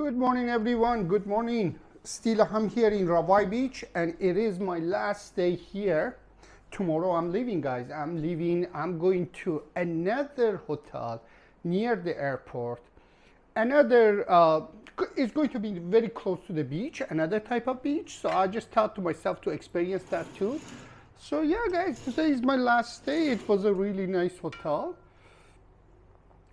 Good morning, everyone. Good morning. Still, I'm here in Rawai Beach, and it is my last day here. Tomorrow, I'm leaving, guys. I'm leaving. I'm going to another hotel near the airport. Another, it's going to be very close to the beach, another type of beach. So I just thought to myself to experience that too. So yeah, guys, today is my last day. It was a really nice hotel.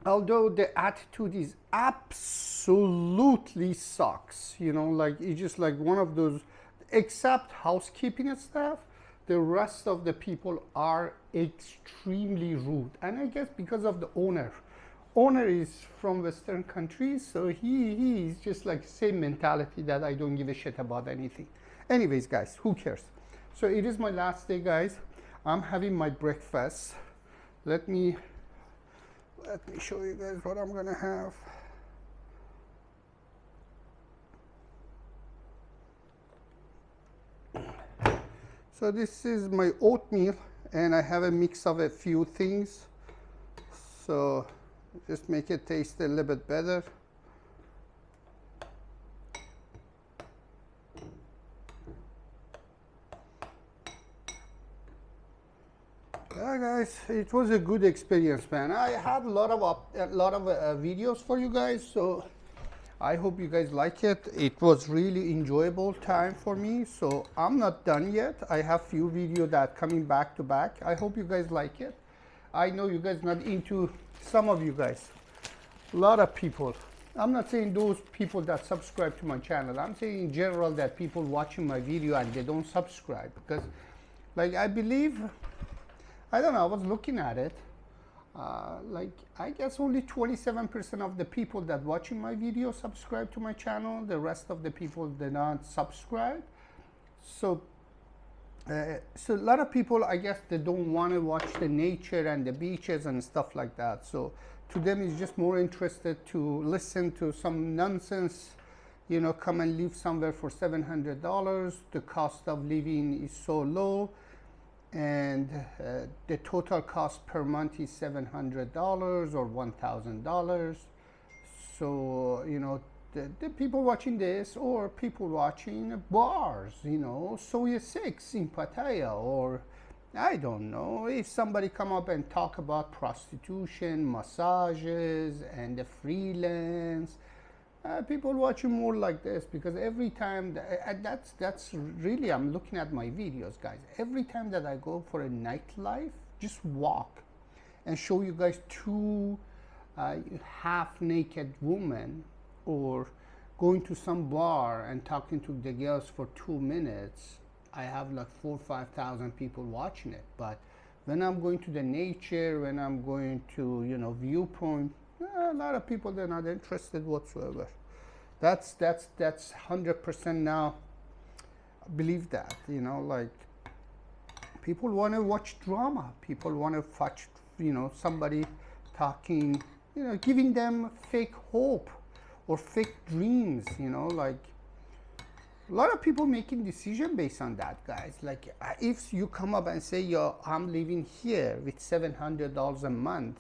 Although the attitude is absolutely sucks, like it's just like one of those, except housekeeping and stuff, the rest of the people are extremely rude. And I guess because of the owner is from Western countries, so he's just like same mentality that I don't give a shit about anything. Anyways, guys, who cares? So it is my last day, guys. I'm having my breakfast. Let me show you guys what I'm gonna have. So this is my oatmeal, and I have a mix of a few things. So just make it taste a little bit better. Yeah, guys, it was a good experience, man. I had a lot of videos for you guys, so I hope you guys like it. It was really enjoyable time for me. So I'm not done yet. I have few videos that coming back to back. I hope you guys like it. I know you guys not into, some of you guys, a lot of people. I'm not saying those people that subscribe to my channel. I'm saying in general that people watching my video and they don't subscribe, because like I believe, I don't know, I was looking at it, like I guess only 27% of the people that watching my video subscribe to my channel. The rest of the people did not subscribe. So so a lot of people, I guess, they don't want to watch the nature and the beaches and stuff like that. So to them it's just more interested to listen to some nonsense, come and live somewhere for $700. The cost of living is so low, and the total cost per month is $700 or $1,000. So the people watching this, or people watching bars, Soya 6 in Pattaya, or I don't know, if somebody come up and talk about prostitution, massages, and the freelance, people watching more like this, because every time that's really, I'm looking at my videos, guys, every time that I go for a nightlife, just walk and show you guys two half naked women, or going to some bar and talking to the girls for 2 minutes, I have like 4,000 or 5,000 people watching it. But when I'm going to the nature, when I'm going to viewpoint, a lot of people, they're not interested whatsoever. That's 100% now. Believe that, like people want to watch drama. People want to watch, somebody talking, giving them fake hope or fake dreams, like a lot of people making decision based on that, guys. Like if you come up and say, yo, I'm living here with $700 a month,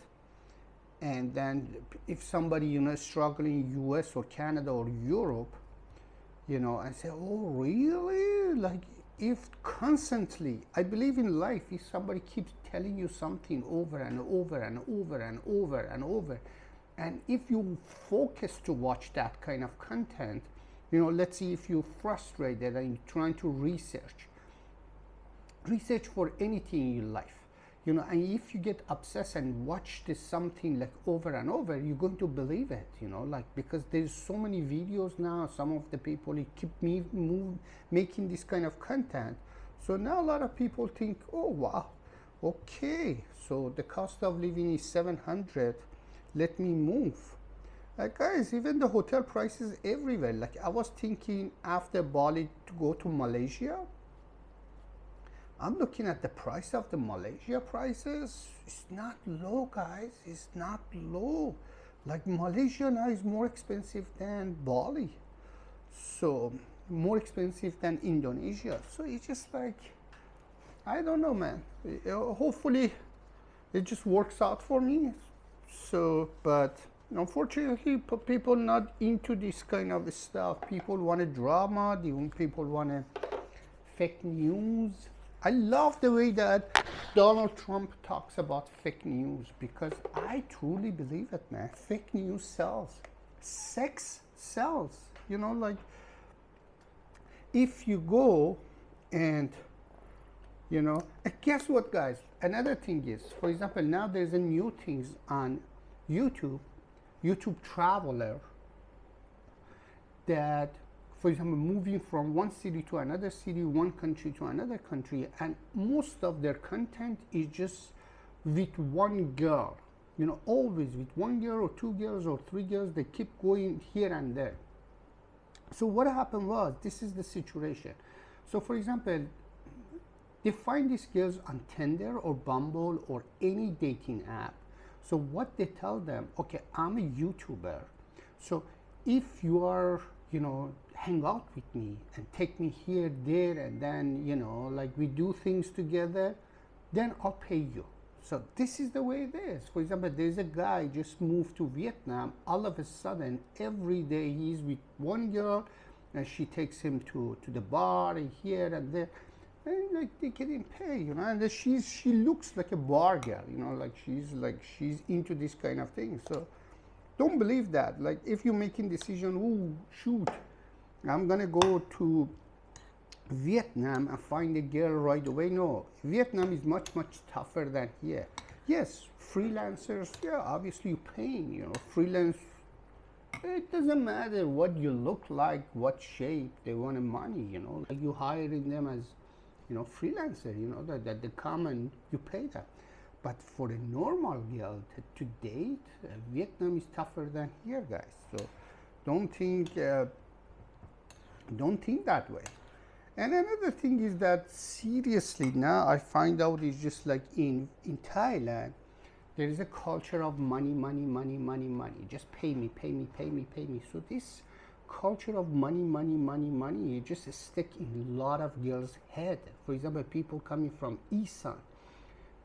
and then if somebody, struggling in US or Canada or Europe, and say, oh, really? Like if constantly, I believe in life, if somebody keeps telling you something over and over and over and over and over, and if you focus to watch that kind of content, let's see, if you're frustrated and you're trying to research for anything in your life, and if you get obsessed and watch this something like over and over, you're going to believe it, like, because there's so many videos now, some of the people keep making this kind of content. So now a lot of people think, oh wow, okay, so the cost of living is 700, let me move. Like, guys, even the hotel prices everywhere. Like I was thinking after Bali to go to Malaysia. I'm looking at the price of the Malaysia prices. It's not low, guys. It's not low. Like Malaysia now is more expensive than Bali. So more expensive than Indonesia. So it's just like, I don't know, man. Hopefully it just works out for me. So, but Unfortunately, people not into this kind of stuff. People want a drama. People want a fake news. I love the way that Donald Trump talks about fake news because I truly believe it, man. Fake news sells. Sex sells. You know, like if you go and guess what, guys? Another thing is, for example, now there's a new things on YouTube Traveler, that, for example, moving from one city to another city, one country to another country, and most of their content is just with one girl. Always with one girl or two girls or three girls. They keep going here and there. So what happened was, this is the situation. So, for example, they find these girls on Tinder or Bumble or any dating app. So what they tell them, okay, I'm a YouTuber. So if you are, hang out with me and take me here, there, and then, like we do things together, then I'll pay you. So this is the way it is. For example, there's a guy just moved to Vietnam. All of a sudden, every day he's with one girl and she takes him to the bar and here and there. And like they getting paid, and then she looks like a bar girl, like she's into this kind of thing. So don't believe that. Like if you're making decision, oh shoot, I'm gonna go to Vietnam and find a girl right away. No, Vietnam is much tougher than here. Yes, freelancers, yeah, obviously you're paying, freelance. It doesn't matter what you look like, what shape, they want the money, like you hiring them as freelancer, that they come and you pay them. But for a normal girl to date, Vietnam is tougher than here, guys. So don't think that way. And another thing is that seriously now I find out is just like in Thailand, there is a culture of money. Just pay me. So this culture of money, it just stick in a lot of girls' head. For example, people coming from Isan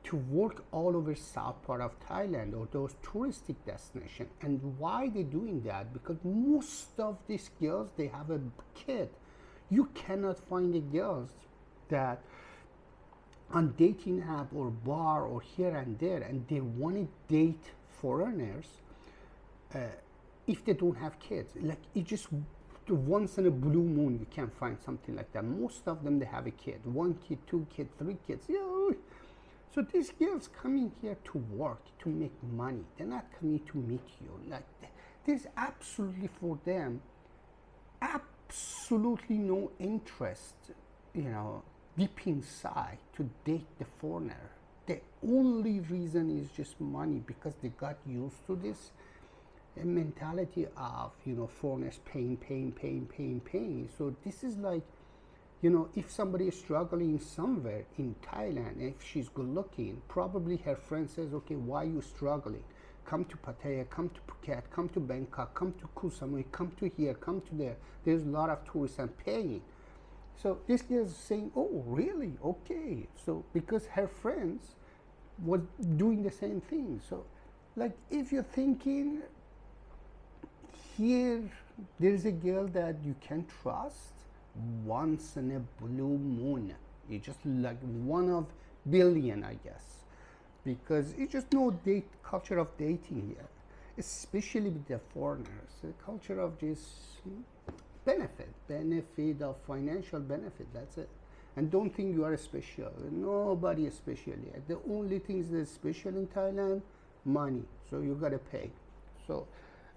to work all over south part of Thailand or those touristic destinations. And why they doing that? Because most of these girls, they have a kid. You cannot find the girls that on dating app or bar or here and there, and they want to date foreigners if they don't have kids. Like it just once in a blue moon you can find something like that. Most of them, they have a kid, one kid, two kids, three kids. So these girls coming here to work, to make money. They're not coming to meet you. Like there's absolutely for them absolutely no interest, deep inside to date the foreigner. The only reason is just money, because they got used to this mentality of foreigners paying. So this is like, if somebody is struggling somewhere in Thailand, if she's good looking, probably her friend says, okay, why are you struggling? Come to Pattaya, come to Phuket, come to Bangkok, come to Koh Samui, come to here, come to there. There's a lot of tourists and paying. So this girl is saying, oh, really? Okay. So because her friends was doing the same thing. So like if you're thinking here, there's a girl that you can trust once in a blue moon. It's just like one of billion, I guess. Because it's just no culture of dating here, especially with the foreigners. The culture of just benefit of financial benefit. That's it. And don't think you are special. Nobody is special here. The only things that's special in Thailand, money. So you gotta pay. So,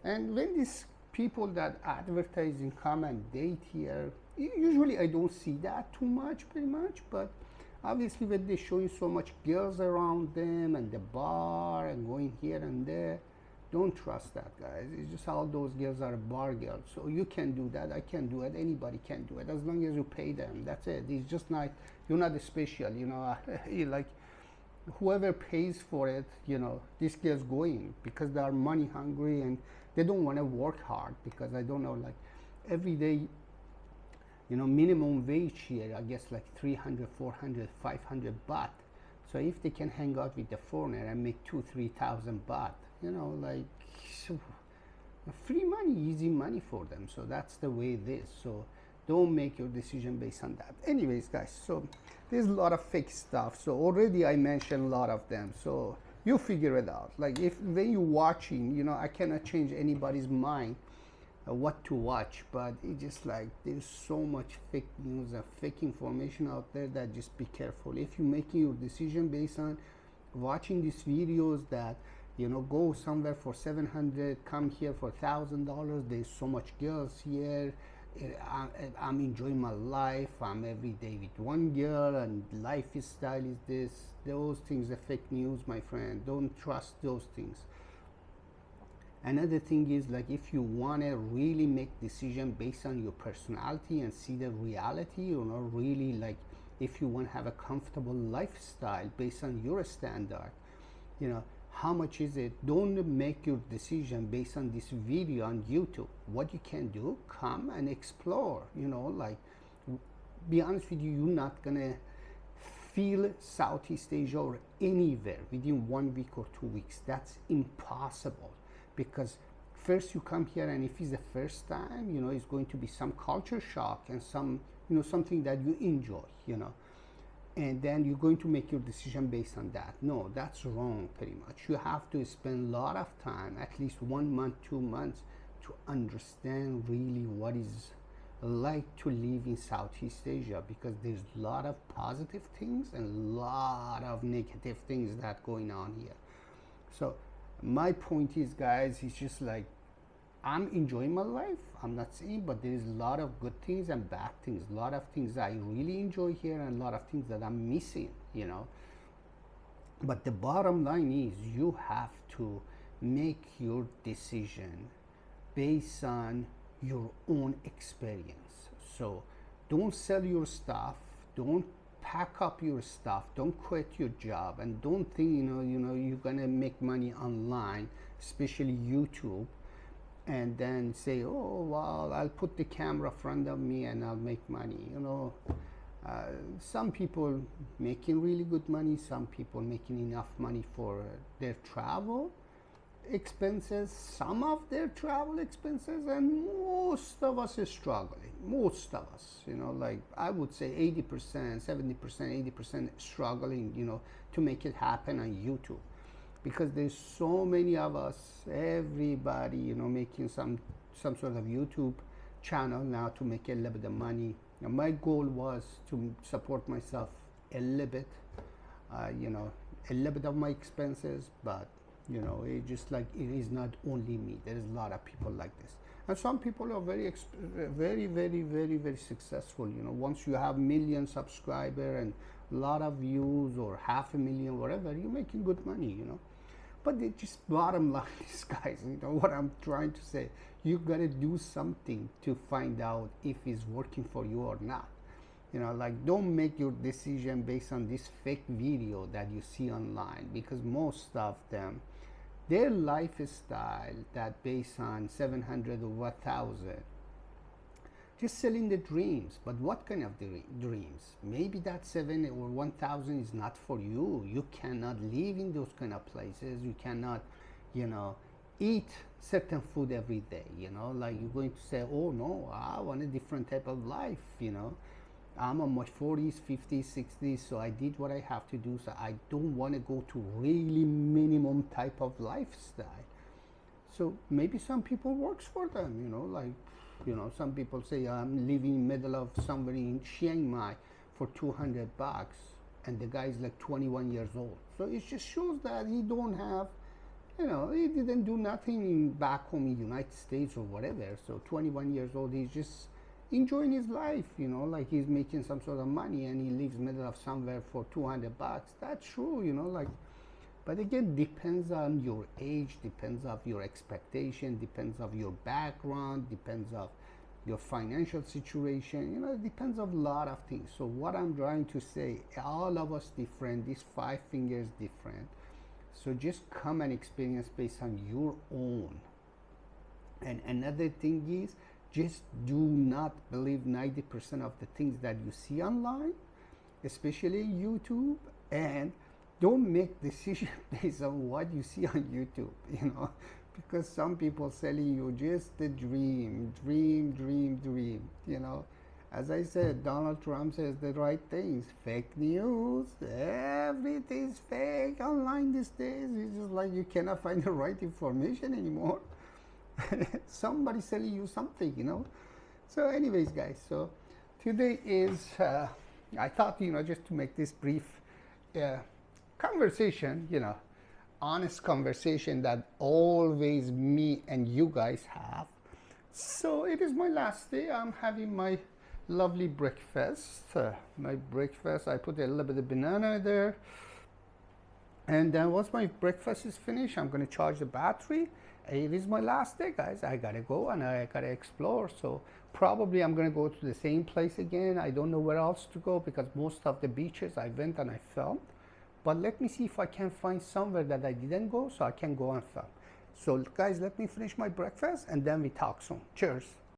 and when these people that advertising come and date here, usually I don't see that too much, pretty much, but obviously when they're showing so much girls around them and the bar and going here and there, don't trust that, guys. It's just all those girls are bar girls. So you can do that, I can do it, anybody can do it, as long as you pay them. That's it. It's just not, you're not special, you like whoever pays for it, this girl's going because they are money hungry and they don't want to work hard, because I don't know, like every day, minimum wage here, I guess like 300, 400, 500 baht. So if they can hang out with the foreigner and make 2,000, 3,000 baht, like free money, easy money for them. So that's the way it is. So don't make your decision based on that. Anyways, guys, so there's a lot of fake stuff. So already I mentioned a lot of them. So you figure it out. Like if when you're watching, you know, I cannot change anybody's mind what to watch, but it's just like there's so much fake news and fake information out there that just be careful. If you're making your decision based on watching these videos that, you know, go somewhere for 700, come here for $1,000, there's so much girls here, I'm enjoying my life, I'm every day with one girl and lifestyle is this, those things are fake news, my friend. Don't trust those things. Another thing is, like, if you want to really make decision based on your personality and see the reality, you know, really, like, if you want to have a comfortable lifestyle based on your standard, you know, how much is it? Don't make your decision based on this video on YouTube. What you can do, come and explore, you know, like, be honest with you, you're not gonna feel Southeast Asia or anywhere within 1 week or 2 weeks. That's impossible, because first you come here, and if it's the first time, you know, it's going to be some culture shock and some, you know, something that you enjoy, you know, and then you're going to make your decision based on that. No, that's wrong. Pretty much you have to spend a lot of time, at least 1 month, 2 months, to understand really what is like to live in Southeast Asia, because there's a lot of positive things and a lot of negative things that going on here. So my point is, guys, it's just like, I'm enjoying my life, I'm not saying, but there's a lot of good things and bad things, a lot of things I really enjoy here and a lot of things that I'm missing, you know. But the bottom line is, you have to make your decision based on your own experience. So don't sell your stuff, don't pack up your stuff, don't quit your job, and don't think, you know you're gonna make money online, especially YouTube, and then say, oh well, I'll put the camera in front of me and I'll make money. You know, some people making really good money, some people making enough money for their travel expenses, some of their travel expenses, and most of us is struggling. Most of us, you know, like I would say 80%, 70%, 80% struggling, you know, to make it happen on YouTube, because there's so many of us, everybody, you know, making some sort of YouTube channel now to make a little bit of money. Now, my goal was to support myself a little bit, you know, a little bit of my expenses, but you know, it just like, it is not only me. There is a lot of people like this, and some people are very successful. You know, once you have million subscriber and a lot of views or 500,000, whatever, you're making good money. You know, but it just bottom line is, guys, you know what I'm trying to say. You gotta do something to find out if it's working for you or not. You know, like, don't make your decision based on this fake video that you see online, because most of them, their lifestyle that based on 700 or 1,000, just selling the dreams. But what kind of dreams? Maybe that 7 or 1,000 is not for you. You cannot live in those kind of places. You cannot, you know, eat certain food every day. You know, like, you're going to say, oh no, I want a different type of life. You know, I'm on my 40s, 50s, 60s, so I did what I have to do. So I don't want to go to really minimum type of lifestyle. So maybe some people works for them, you know, like, you know, some people say, I'm living in the middle of somewhere in Chiang Mai for $200, and the guy is like 21 years old. So it just shows that he don't have, you know, he didn't do nothing in back home in United States or whatever. So 21 years old, he's just enjoying his life, you know, like he's making some sort of money, and he lives middle of somewhere for $200. That's true, you know, like, but again, depends on your age, depends of your expectation, depends of your background, depends of your financial situation, you know, it depends of a lot of things. So what I'm trying to say, all of us different, these 5 fingers different. So just come and experience based on your own. And another thing is, just do not believe 90% of the things that you see online, especially YouTube, and don't make decisions based on what you see on YouTube, you know, because some people selling you just the dream, you know. As I said, Donald Trump says the right things. Fake news, everything's fake online these days. It's just like you cannot find the right information anymore. Somebody selling you something, you know. So anyways, guys, so today is, I thought, you know, just to make this brief conversation, you know, honest conversation that always me and you guys have. So it is my last day. I'm having my lovely breakfast. I put a little bit of banana there. And then once my breakfast is finished, I'm going to charge the battery. It is my last day, guys. I got to go and I got to explore. So probably I'm going to go to the same place again. I don't know where else to go because most of the beaches I went and I filmed. But let me see if I can find somewhere that I didn't go so I can go and film. So guys, let me finish my breakfast and then we talk soon. Cheers.